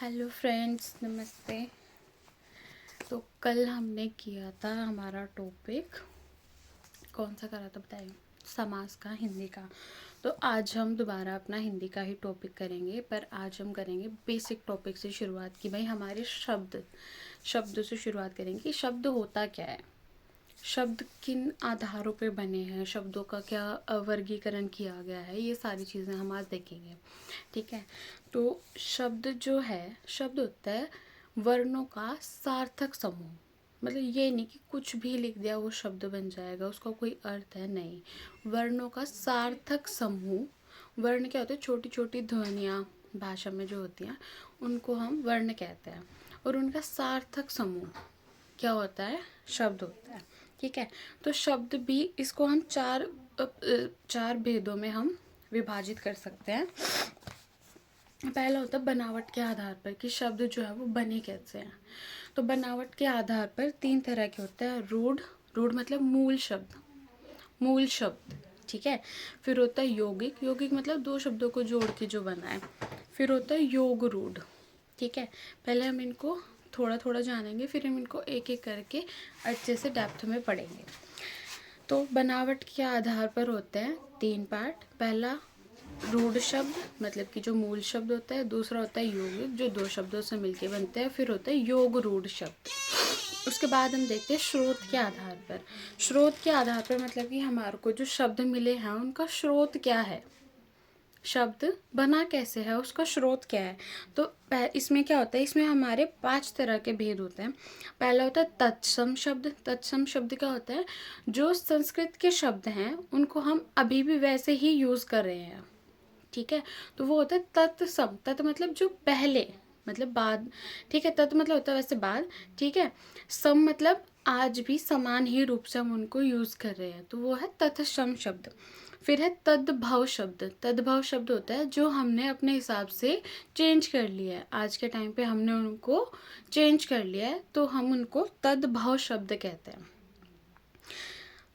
Hello friends, नमस्ते। तो कल हमने किया था हमारा टॉपिक, कौन सा करा था बताइए? समास का, हिंदी का। तो आज हम दोबारा अपना हिंदी का ही टॉपिक करेंगे, पर आज हम करेंगे बेसिक टॉपिक से शुरुआत कि भाई हमारे शब्दों से शुरुआत करेंगे कि शब्द होता क्या है, शब्द किन आधारों पे बने हैं, शब्दों का क्या वर्गीकरण किया गया है, ये सारी चीज़ें हम आज देखेंगे। ठीक है। तो शब्द जो है, शब्द होता है वर्णों का सार्थक समूह। मतलब ये नहीं कि कुछ भी लिख दिया वो शब्द बन जाएगा, उसका कोई अर्थ है, नहीं। वर्णों का सार्थक समूह। वर्ण क्या होते हैं? छोटी छोटी ध्वनियाँ भाषा में जो होती हैं उनको हम वर्ण कहते हैं, और उनका सार्थक समूह क्या होता है? शब्द होता है। ठीक है। तो शब्द भी, इसको हम चार भेदों में हम विभाजित कर सकते हैं। पहला होता है बनावट के आधार पर कि शब्द जो है वो बने कैसे हैं। तो बनावट के आधार पर तीन तरह के होते हैं। रूढ़ मतलब मूल शब्द। ठीक है। फिर होता है यौगिक मतलब दो शब्दों को जोड़ के जो बना है। फिर होता है योग रूढ़। ठीक है। पहले हम इनको थोड़ा थोड़ा जानेंगे, फिर हम इनको एक एक करके अच्छे से डेप्थ में पढ़ेंगे। तो बनावट के आधार पर होते हैं तीन पार्ट। पहला रूढ़ शब्द, मतलब कि जो मूल शब्द होता है। दूसरा होता है यौगिक, जो दो शब्दों से मिलके बनते हैं। फिर होता है योग रूढ़ शब्द। उसके बाद हम देखते हैं स्रोत के आधार पर। स्रोत के आधार पर मतलब कि हमारे को जो शब्द मिले हैं उनका स्रोत क्या है, शब्द बना कैसे है, उसका स्रोत क्या है। तो इसमें क्या होता है, इसमें हमारे 5 तरह के भेद होते हैं। पहला होता है तत्सम शब्द। तत्सम शब्द क्या होता है? जो संस्कृत के शब्द हैं उनको हम अभी भी वैसे ही यूज़ कर रहे हैं। ठीक है। तो वो होता है तत्सम। तत् मतलब जो पहले, मतलब बाद। ठीक है। तत् मतलब होता है वैसे बाद। ठीक है। सम मतलब आज भी समान ही रूप से हम उनको यूज़ कर रहे हैं, तो वो है तत्सम शब्द। फिर है तद्भव शब्द। तद्भव शब्द होता है जो हमने अपने हिसाब से चेंज कर लिया है, आज के टाइम पे हमने उनको चेंज कर लिया है, तो हम उनको तद्भव शब्द कहते हैं।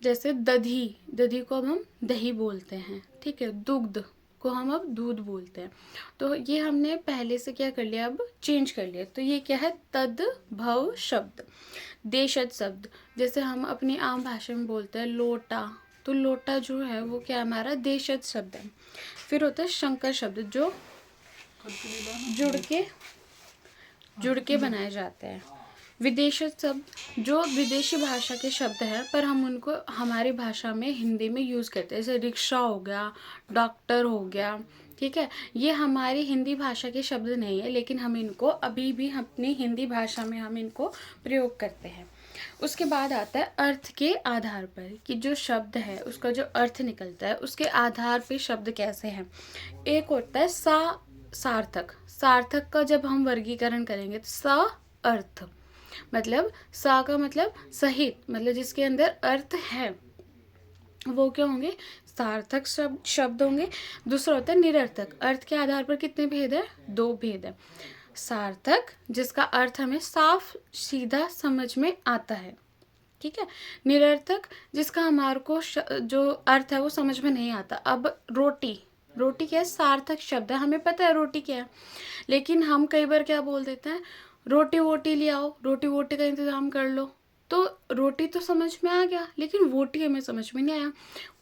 जैसे दधी को अब हम दही बोलते हैं। ठीक है। दुग्ध को हम अब दूध बोलते हैं। तो ये हमने पहले से क्या कर लिया, अब चेंज कर लिया। तो ये क्या है? तद्भव शब्द। देशज शब्द, जैसे हम अपनी आम भाषा में बोलते हैं लोटा, तो लोटा जो है वो क्या हमारा देशज शब्द है। फिर होता है शंकर शब्द, जो जुड़ के बनाए जाते हैं। विदेशी शब्द, जो विदेशी भाषा के शब्द हैं पर हम उनको हमारी भाषा में, हिंदी में यूज़ करते हैं। जैसे रिक्शा हो गया, डॉक्टर हो गया। ठीक है। ये हमारी हिंदी भाषा के शब्द नहीं है, लेकिन हम इनको अभी भी अपनी हिंदी भाषा में हम इनको प्रयोग करते हैं। उसके बाद आता है अर्थ के आधार पर कि जो शब्द है उसका जो अर्थ निकलता है उसके आधार पे शब्द कैसे हैं। एक होता है सार्थक। सार्थक का जब हम वर्गीकरण करेंगे तो सा अर्थ, मतलब सा का मतलब सहित, मतलब जिसके अंदर अर्थ है, वो क्या होंगे? सार्थक शब्द होंगे। दूसरा होता है निरर्थक। अर्थ के आधार पर कितने भेद है? 2 भेद है। सार्थक जिसका अर्थ हमें साफ सीधा समझ में आता है। ठीक है। निरर्थक जिसका हमारे को जो अर्थ है वो समझ में नहीं आता। अब रोटी क्या है? सार्थक शब्द है, हमें पता है रोटी क्या है, लेकिन हम कई बार क्या बोल देते हैं, रोटी वोटी ले आओ, रोटी वोटी का इंतज़ाम कर लो। तो रोटी तो समझ में आ गया, लेकिन वोटी हमें समझ में नहीं आया।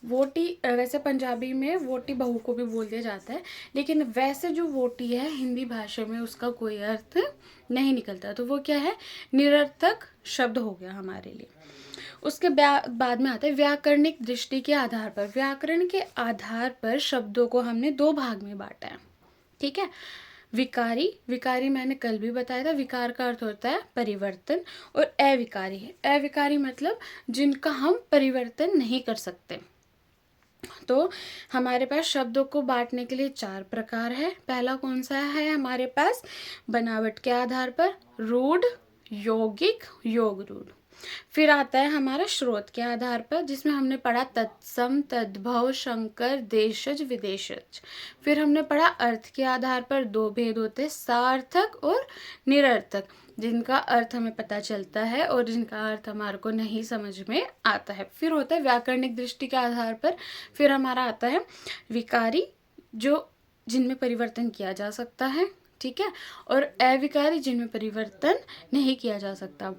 वोटी वैसे पंजाबी में वोटी बहू को भी बोल दिया जाता है, लेकिन वैसे जो वोटी है हिंदी भाषा में उसका कोई अर्थ नहीं निकलता, तो वो क्या है? निरर्थक शब्द हो गया हमारे लिए। उसके बाद में आता है व्याकरणिक दृष्टि के आधार पर। व्याकरण के आधार पर शब्दों को हमने 2 भाग में बांटा है। ठीक है। विकारी मैंने कल भी बताया था, विकार का अर्थ होता है परिवर्तन। और अविकारी मतलब जिनका हम परिवर्तन नहीं कर सकते। तो हमारे पास शब्दों को बांटने के लिए 4 प्रकार है। पहला कौन सा है हमारे पास? बनावट के आधार पर, रूढ़, यौगिक, योग रूढ़। फिर आता है हमारा स्रोत के आधार पर, जिसमें हमने पढ़ा तत्सम, तद्भव, शंकर, देशज, विदेशज। फिर हमने पढ़ा अर्थ के आधार पर 2 भेद होते हैं, सार्थक और निरर्थक, जिनका अर्थ हमें पता चलता है और जिनका अर्थ हमारे को नहीं समझ में आता है। फिर होता है व्याकरणिक दृष्टि के आधार पर। फिर हमारा आता है विकारी, जो जिनमें परिवर्तन किया जा सकता है, ठीक है, और अविकारी जिनमें परिवर्तन नहीं किया जा सकता।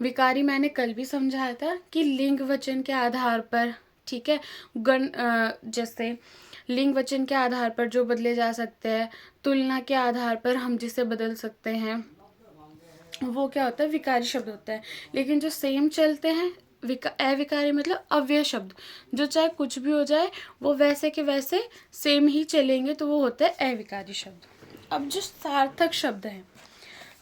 विकारी मैंने कल भी समझाया था कि लिंग वचन के आधार पर, ठीक है, जैसे लिंग वचन के आधार पर जो बदले जा सकते हैं, तुलना के आधार पर हम जिसे बदल सकते हैं, वो क्या होता है, विकारी शब्द होता है। लेकिन जो सेम चलते हैं, अविकारी मतलब अव्यय शब्द, जो चाहे कुछ भी हो जाए वो वैसे के वैसे सेम ही चलेंगे, तो वो होता है अविकारी शब्द। अब जो सार्थक शब्द है,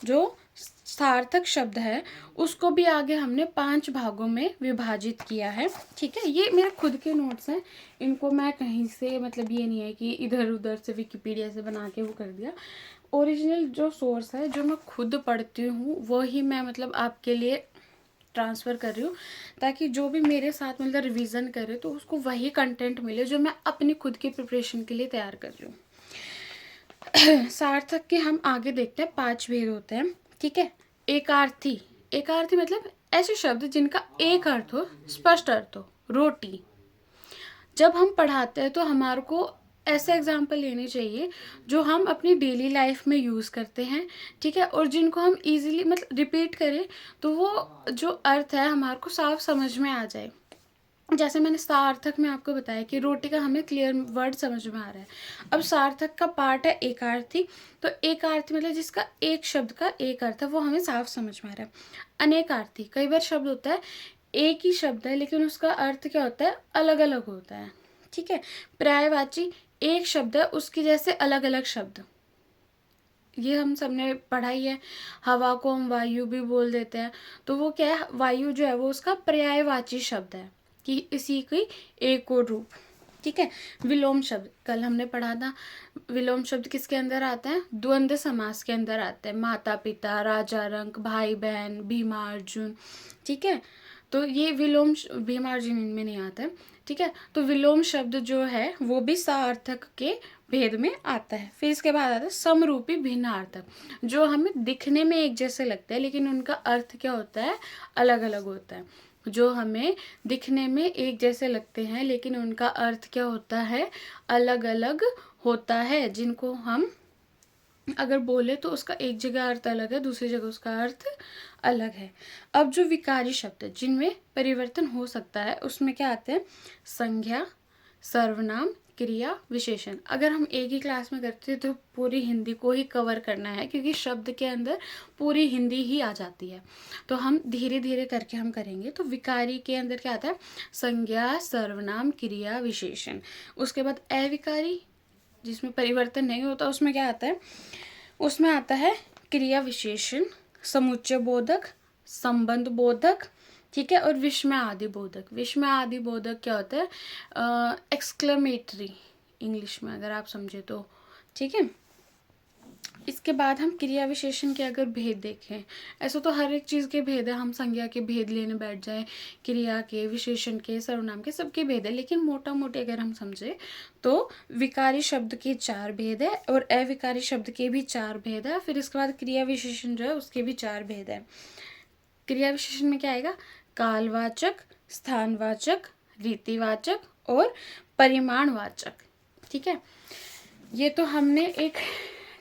जो सार्थक शब्द है उसको भी आगे हमने 5 भागों में विभाजित किया है, ठीक है। ये मेरे खुद के नोट्स हैं, इनको मैं कहीं से, मतलब ये नहीं है कि इधर उधर से विकिपीडिया से बना के वो कर दिया। ओरिजिनल जो सोर्स है, जो मैं खुद पढ़ती हूँ, वो ही मैं मतलब आपके लिए ट्रांसफ़र कर रही हूँ, ताकि जो भी मेरे साथ मतलब रिवीजन करे तो उसको वही कंटेंट मिले जो मैं अपनी खुद की प्रिपरेशन के लिए तैयार कर रही हूँ। सार्थक के हम आगे देखते हैं, 5 भेद होते हैं, ठीक है। एकार्थी, एकार्थी मतलब ऐसे शब्द जिनका एक अर्थ हो, स्पष्ट अर्थ हो। रोटी, जब हम पढ़ाते हैं तो हमारे को ऐसे एग्जाम्पल लेने चाहिए जो हम अपनी डेली लाइफ में यूज़ करते हैं, ठीक है, और जिनको हम इजीली मतलब रिपीट करें तो वो जो अर्थ है हमारे को साफ समझ में आ जाए। जैसे मैंने सार्थक में आपको बताया कि रोटी का हमें क्लियर वर्ड समझ में आ रहा है। अब सार्थक का पार्ट है एकार्थी, तो एकार्थी मतलब जिसका एक शब्द का एक अर्थ है, वो हमें साफ समझ में आ रहा है। अनेकार्थी, कई बार शब्द होता है एक ही शब्द है लेकिन उसका अर्थ क्या होता है, अलग अलग होता है, ठीक है। पर्यायवाची, एक शब्द है उसकी जैसे अलग अलग शब्द, ये हम सबने पढ़ा ही है। हवा को हम वायु भी बोल देते हैं, तो वो क्या है, वायु जो है वो उसका पर्यायवाची शब्द है कि इसी की एक और रूप, ठीक है। विलोम शब्द कल हमने पढ़ा था, विलोम शब्द किसके अंदर आता है, द्वंद्व समास के अंदर आता है। माता पिता, राजा रंक, भाई बहन, भीमा अर्जुन, ठीक है। तो ये विलोम, भीमा अर्जुन इनमें नहीं आता है, ठीक है। तो विलोम शब्द जो है वो भी सार्थक के भेद में आता है। फिर इसके बाद आता है समरूपी भिन्नार्थक, जो हमें दिखने में एक जैसे लगते हैं लेकिन उनका अर्थ क्या होता है, अलग अलग होता है। जो हमें दिखने में एक जैसे लगते हैं लेकिन उनका अर्थ क्या होता है, अलग अलग होता है, जिनको हम अगर बोले तो उसका एक जगह अर्थ अलग है, दूसरी जगह उसका अर्थ अलग है। अब जो विकारी शब्द है जिनमें परिवर्तन हो सकता है, उसमें क्या आते हैं, संज्ञा, सर्वनाम, क्रिया, विशेषण। अगर हम एक ही क्लास में करते हैं तो पूरी हिंदी को ही कवर करना है, क्योंकि शब्द के अंदर पूरी हिंदी ही आ जाती है, तो हम धीरे धीरे करके हम करेंगे। तो विकारी के अंदर क्या आता है, संज्ञा, सर्वनाम, क्रिया, विशेषण। उसके बाद अविकारी जिसमें परिवर्तन नहीं होता, उसमें क्या आता है, उसमें आता है क्रिया विशेषण, समुच्चय बोधक, संबंध बोधक, ठीक है, और विस्मय आदि बोधक। विस्मय आदि बोधक क्या होता है, एक्सक्लेमेटरी इंग्लिश में अगर आप समझे तो, ठीक है। इसके बाद हम क्रिया विशेषण के अगर भेद देखें, ऐसा तो हर एक चीज़ के भेद है, हम संज्ञा के भेद लेने बैठ जाए, क्रिया के, विशेषण के, सर्वनाम के, सबके भेद है, लेकिन मोटा मोटे अगर हम समझे तो विकारी शब्द के 4 भेद है और अविकारी शब्द के भी 4 भेद है। फिर इसके बाद क्रिया विशेषण जो है उसके भी 4 भेद है। क्रिया विशेषण में क्या आएगा, कालवाचक, स्थानवाचक, रीतिवाचक और परिमाणवाचक, ठीक है। ये तो हमने एक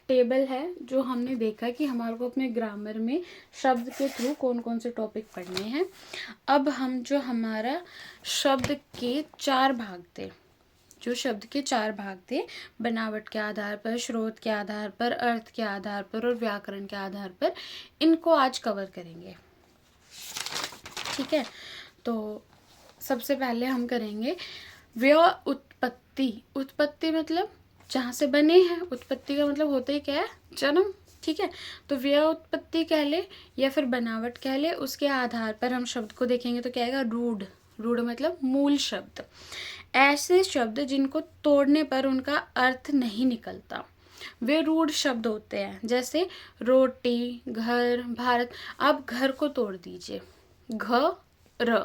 टेबल है जो हमने देखा कि हमारे को अपने ग्रामर में शब्द के थ्रू कौन कौन से टॉपिक पढ़ने हैं। अब हम जो हमारा शब्द के 4 भाग थे, जो शब्द के 4 भाग थे, बनावट के आधार पर, स्रोत के आधार पर, अर्थ के आधार पर और व्याकरण के आधार पर, इनको आज कवर करेंगे, ठीक है। तो सबसे पहले हम करेंगे व्युत्पत्ति। उत्पत्ति मतलब जहाँ से बने हैं, उत्पत्ति का मतलब होता ही क्या है, जन्म, ठीक है। तो व्युत्पत्ति कह ले या फिर बनावट कह ले, उसके आधार पर हम शब्द को देखेंगे तो क्या आएगा, रूढ़। रूढ़ मतलब मूल शब्द, ऐसे शब्द जिनको तोड़ने पर उनका अर्थ नहीं निकलता, वे रूढ़ शब्द होते हैं। जैसे रोटी, घर, भारत। आप घर को तोड़ दीजिए, घ र,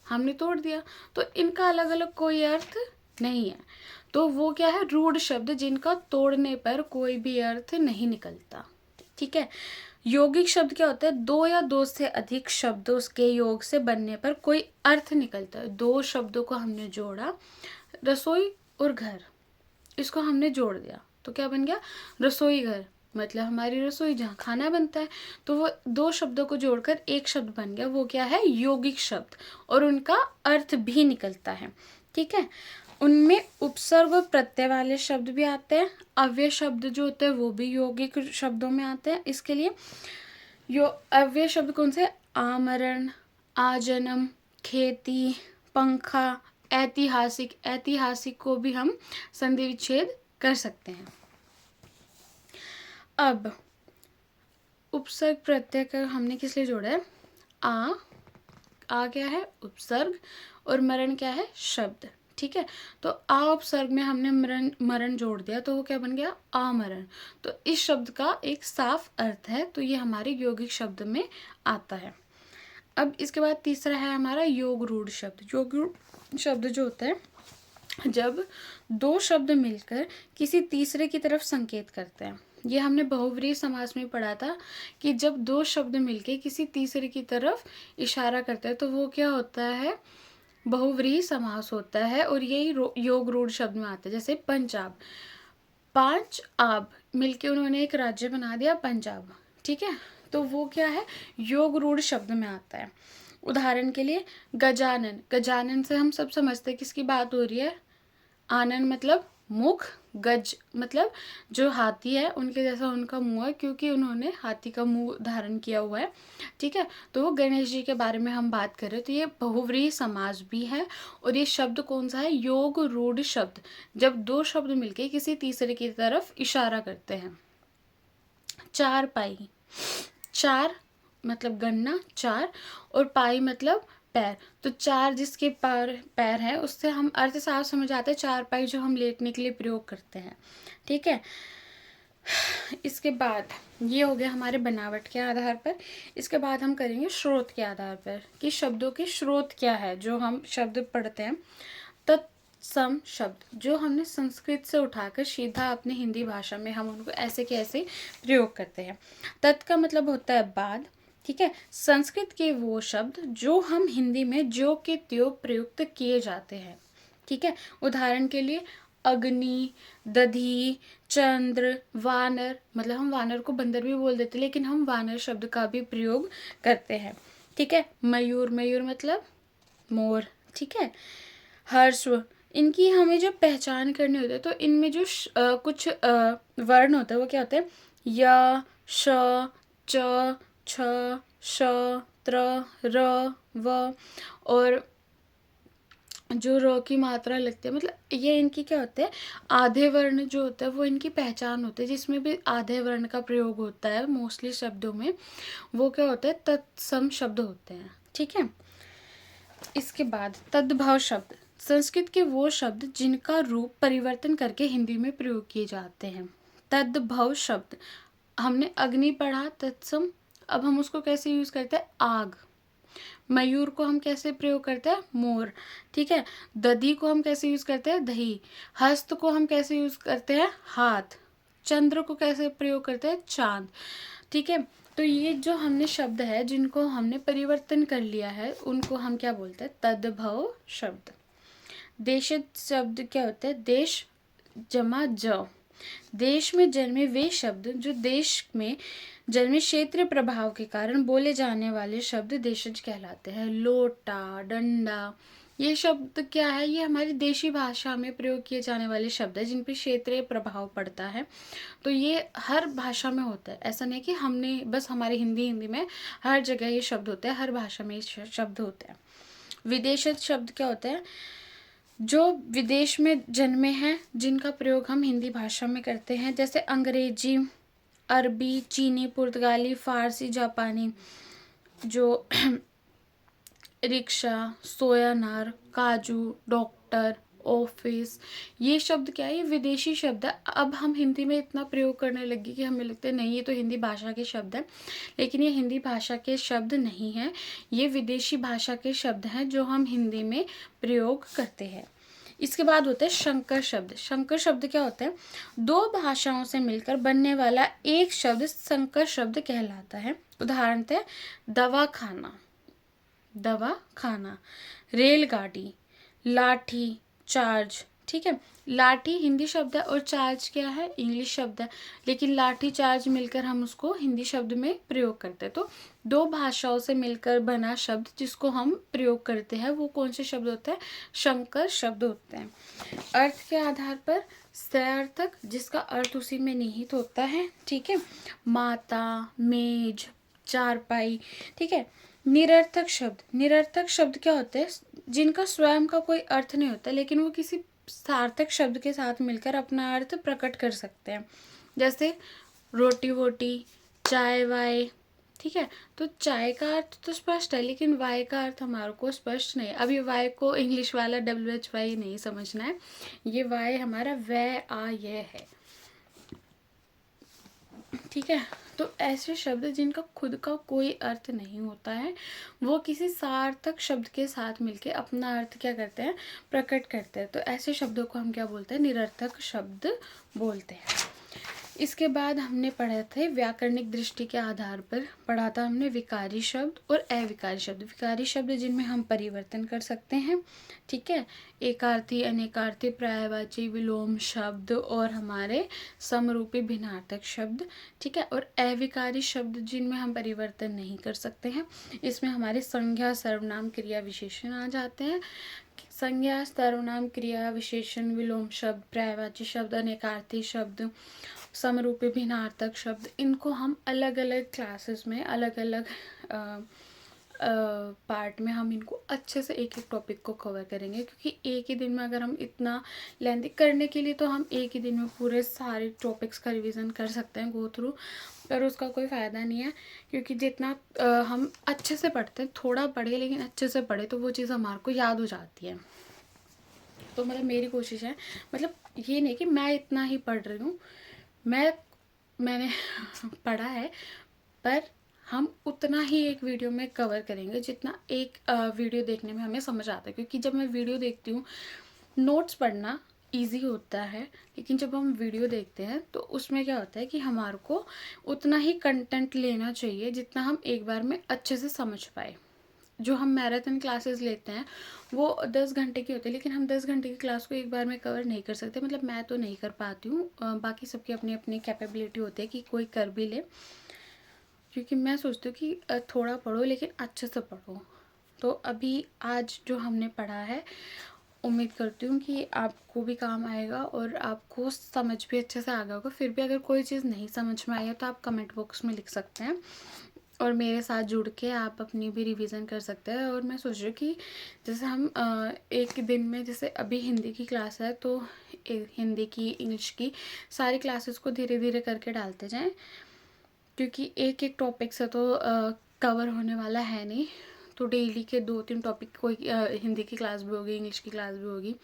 हमने तोड़ दिया, तो इनका अलग अलग कोई अर्थ नहीं है, तो वो क्या है, रूढ़ शब्द जिनका तोड़ने पर कोई भी अर्थ नहीं निकलता, ठीक है। यौगिक शब्द क्या होता है, 2 या 2 से अधिक शब्दों के योग से बनने पर कोई अर्थ निकलता है। 2 शब्दों को हमने जोड़ा, रसोई और घर, इसको हमने जोड़ दिया तो क्या बन गया, रसोई घर। मतलब हमारी रसोई जहाँ खाना बनता है, तो वो दो शब्दों को जोड़कर एक शब्द बन गया, वो क्या है, यौगिक शब्द, और उनका अर्थ भी निकलता है। ठीक है, उनमें उपसर्ग और प्रत्यय वाले शब्द भी आते हैं, अव्यय शब्द जो होते हैं वो भी यौगिक शब्दों में आते हैं। इसके लिए अव्यय शब्द कौन से, आमरण, आजन्म, खेती, पंखा, ऐतिहासिक, ऐतिहासिक को भी हम संधि विच्छेद कर सकते हैं। अब उपसर्ग प्रत्यय का हमने किस लिए जोड़ा है, आ क्या है, उपसर्ग, और मरण क्या है, शब्द। ठीक है, तो आ उपसर्ग में हमने मरण जोड़ दिया, तो वो क्या बन गया, आमरण। तो इस शब्द का एक साफ अर्थ है, तो ये हमारे यौगिक शब्द में आता है। अब इसके बाद तीसरा है हमारा योग रूढ़ शब्द। योग रूढ़ शब्द जो होता है, जब दो शब्द मिलकर किसी तीसरे की तरफ संकेत करते हैं। ये हमने बहुव्रीहि समास में पढ़ा था कि जब दो शब्द मिलके किसी तीसरे की तरफ इशारा करते हैं तो वो क्या होता है, बहुव्रीहि समास होता है, और यही योग रूढ़ शब्द में आता है। जैसे पंजाब, पांच आब मिलके उन्होंने एक राज्य बना दिया पंजाब। ठीक है, तो वो क्या है, योग रूढ़ शब्द में आता है। उदाहरण के लिए गजानन, गजानन से हम सब समझते हैं किसकी बात हो रही है, आनन मतलब मुख, गज मतलब जो हाथी है उनके जैसा उनका मुंह है, क्योंकि उन्होंने हाथी का मुंह धारण किया हुआ है। ठीक है, तो वो गणेश जी के बारे में हम बात कर रहे हैं। तो ये बहुव्रीहि समास भी है, और ये शब्द कौन सा है, योग रूढ़ शब्द, जब दो शब्द मिलके किसी तीसरे की तरफ इशारा करते हैं। चार पाई, चार मतलब गन्ना, चार, और पाई मतलब पैर, तो चार जिसके पैर है उससे हम अर्थ साफ समझ आते हैं, चार पाई जो हम लेटने के लिए प्रयोग करते हैं। ठीक है, इसके बाद ये हो गया हमारे बनावट के आधार पर। इसके बाद हम करेंगे स्रोत के आधार पर कि शब्दों के स्रोत क्या है। जो हम शब्द पढ़ते हैं, तत्सम शब्द जो हमने संस्कृत से उठाकर सीधा अपने हिंदी भाषा में हम उनको ऐसे के ऐसे प्रयोग करते हैं। तत् का मतलब होता है बाद। ठीक है, संस्कृत के वो शब्द जो हम हिंदी में ज्यों के त्यों प्रयुक्त किए जाते हैं। ठीक है, उदाहरण के लिए अग्नि, दधी, चंद्र, वानर, मतलब हम वानर को बंदर भी बोल देते, लेकिन हम वानर शब्द का भी प्रयोग करते हैं। ठीक है, मयूर, मयूर मतलब मोर। ठीक है, हर्ष्व, इनकी हमें जो पहचान करनी होती है, तो इनमें जो कुछ वर्ण होते हैं वो क्या होते हैं, य, श, च, छ, श, त्र, र, व, और जो र की मात्रा लगती है, मतलब ये इनकी क्या होते हैं, आधे वर्ण जो होता है वो इनकी पहचान होती है, जिसमें भी आधे वर्ण का प्रयोग होता है मोस्टली शब्दों में, वो क्या होता है, तत्सम शब्द होते हैं। ठीक है, इसके बाद तद्भव शब्द, संस्कृत के वो शब्द जिनका रूप परिवर्तन करके हिंदी में प्रयोग किए जाते हैं। तद्भव शब्द, हमने अग्नि पढ़ा, तत्सम, अब हम उसको कैसे यूज करते हैं, आग। मयूर को हम कैसे प्रयोग करते हैं, मोर। ठीक है, दधी को हम कैसे यूज करते हैं, दही। हस्त को हम कैसे यूज करते हैं, हाथ। चंद्र को कैसे प्रयोग करते हैं, चांद। ठीक है, तो ये जो हमने शब्द है जिनको हमने परिवर्तन कर लिया है उनको हम क्या बोलते हैं, तद्भव शब्द। देशित शब्द क्या होते हैं, देश जमा ज, देश में जन्मे वे शब्द जो देश में जन्मे क्षेत्रीय प्रभाव के कारण बोले जाने वाले शब्द देशज कहलाते हैं। लोटा, डंडा, ये शब्द क्या है, ये हमारी देशी भाषा में प्रयोग किए जाने वाले शब्द है जिन पे क्षेत्रीय प्रभाव पड़ता है। तो ये हर भाषा में होता है, ऐसा नहीं कि हमने बस हमारे हिंदी में, हर जगह ये शब्द होते हैं, हर भाषा में ये शब्द होते हैं। विदेशित शब्द क्या होते हैं, जो विदेश में जन्मे हैं जिनका प्रयोग हम हिंदी भाषा में करते हैं, जैसे अंग्रेजी, अरबी, चीनी, पुर्तगाली, फारसी, जापानी। जो रिक्शा, सोयानार, काजू, डॉक्टर, ऑफिस, ये शब्द क्या है, ये विदेशी शब्द है। अब हम हिंदी में इतना प्रयोग करने लगे कि हमें लगता है नहीं ये तो हिंदी भाषा के शब्द हैं, लेकिन ये हिंदी भाषा के शब्द नहीं हैं, ये विदेशी भाषा के शब्द हैं जो हम हिंदी में प्रयोग करते हैं। इसके बाद होते हैं संकर शब्द। संकर शब्द क्या होते हैं, दो भाषाओं से मिलकर बनने वाला एक शब्द संकर शब्द कहलाता है। उदाहरण थे दवाखाना, दवा खाना, रेलगाड़ी, लाठी चार्ज, ठीक है। लाठी हिंदी शब्द है और चार्ज क्या है, इंग्लिश शब्द है, लेकिन लाठी चार्ज मिलकर हम उसको हिंदी शब्द में प्रयोग करते हैं। तो दो भाषाओं से मिलकर बना शब्द जिसको हम प्रयोग करते हैं वो कौन से शब्द होते हैं, संकर शब्द होते हैं। अर्थ के आधार पर सयार्थक, जिसका अर्थ उसी में निहित होता है, ठीक है। माता, मेज, चारपाई, ठीक है। निरर्थक शब्द, निरर्थक शब्द क्या होते हैं, जिनका स्वयं का कोई अर्थ नहीं होता लेकिन वो किसी सार्थक शब्द के साथ मिलकर अपना अर्थ प्रकट कर सकते हैं, जैसे रोटी वोटी, चाय वाय, ठीक है। तो चाय का अर्थ तो स्पष्ट है लेकिन वाय का अर्थ हमारे को स्पष्ट नहीं है। अभी वाय को इंग्लिश वाला WHY नहीं समझना है, ये वाय हमारा वै आ ये है, ठीक है। तो ऐसे शब्द जिनका खुद का कोई अर्थ नहीं होता है वो किसी सार्थक शब्द के साथ मिलके अपना अर्थ क्या करते हैं, प्रकट करते हैं। तो ऐसे शब्दों को हम क्या बोलते हैं, निरर्थक शब्द बोलते हैं। इसके बाद हमने पढ़े थे व्याकरणिक दृष्टि के आधार पर पढ़ा था हमने विकारी शब्द और अविकारी शब्द। विकारी शब्द जिनमें हम परिवर्तन कर सकते हैं, ठीक है, एकार्थी, अनेकार्थी, पर्यायवाची, विलोम शब्द और हमारे समरूपी भिन्नार्थक शब्द, ठीक है। और अविकारी शब्द जिनमें हम परिवर्तन नहीं कर सकते हैं, इसमें हमारे संज्ञा, सर्वनाम, क्रिया, विशेषण आ जाते हैं। संज्ञा, सर्वनाम, क्रिया, विशेषण, विलोम शब्द, पर्यायवाची शब्द, अनेकार्थी शब्द, समरूपी भिन्नार्थक शब्द, इनको हम अलग अलग क्लासेस में, अलग अलग पार्ट में हम इनको अच्छे से एक एक टॉपिक को कवर करेंगे, क्योंकि एक ही दिन में अगर हम इतना लेंथी करने के लिए तो हम एक ही दिन में पूरे सारे टॉपिक्स का रिवीजन कर सकते हैं, गो थ्रू, पर उसका कोई फ़ायदा नहीं है, क्योंकि जितना हम अच्छे से पढ़ते हैं, थोड़ा पढ़े लेकिन अच्छे से पढ़े तो वो चीज़ हमारे को याद हो जाती है। तो मतलब मेरी कोशिश है, मतलब ये नहीं कि मैं इतना ही पढ़ रही हूँ, मैंने पढ़ा है, पर हम उतना ही एक वीडियो में कवर करेंगे जितना एक वीडियो देखने में हमें समझ आता है। क्योंकि जब मैं वीडियो देखती हूँ, नोट्स पढ़ना इजी होता है, लेकिन जब हम वीडियो देखते हैं तो उसमें क्या होता है कि हमारे को उतना ही कंटेंट लेना चाहिए जितना हम एक बार में अच्छे से समझ पाए। जो हम मैराथन क्लासेस लेते हैं वो 10 घंटे की होती है, लेकिन हम 10 घंटे की क्लास को एक बार में कवर नहीं कर सकते, मतलब मैं तो नहीं कर पाती हूँ, बाकी सबकी अपनी अपनी कैपेबिलिटी होती है कि कोई कर भी ले, क्योंकि मैं सोचती हूँ कि थोड़ा पढ़ो लेकिन अच्छे से पढ़ो। तो अभी आज जो हमने पढ़ा है, उम्मीद करती हूँ कि आपको भी काम आएगा और आपको समझ भी अच्छे से आ गया होगा। फिर भी अगर कोई चीज़ नहीं समझ में आई है तो आप कमेंट बॉक्स में लिख सकते हैं और मेरे साथ जुड़ के आप अपनी भी रिवीजन कर सकते हैं। और मैं सोच रही हूँ कि जैसे हम एक दिन में, जैसे अभी हिंदी की क्लास है तो हिंदी की, इंग्लिश की सारी क्लासेस को धीरे धीरे करके डालते जाएं, क्योंकि एक एक टॉपिक से तो कवर होने वाला है नहीं। तो डेली के 2-3 टॉपिक, कोई हिंदी की क्लास भी होगी, इंग्लिश की क्लास भी होगी,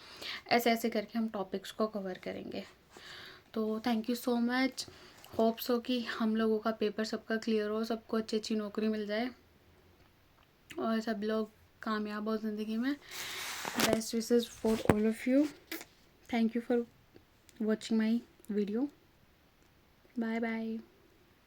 ऐसे ऐसे करके हम टॉपिक्स को कवर करेंगे। तो thank you so much, hopes हो कि हम लोगों का पेपर सबका क्लियर हो, सबको अच्छी अच्छी नौकरी मिल जाए और सब लोग कामयाब हो ज़िंदगी में। Best wishes for all of you. Thank you for watching my video. Bye bye.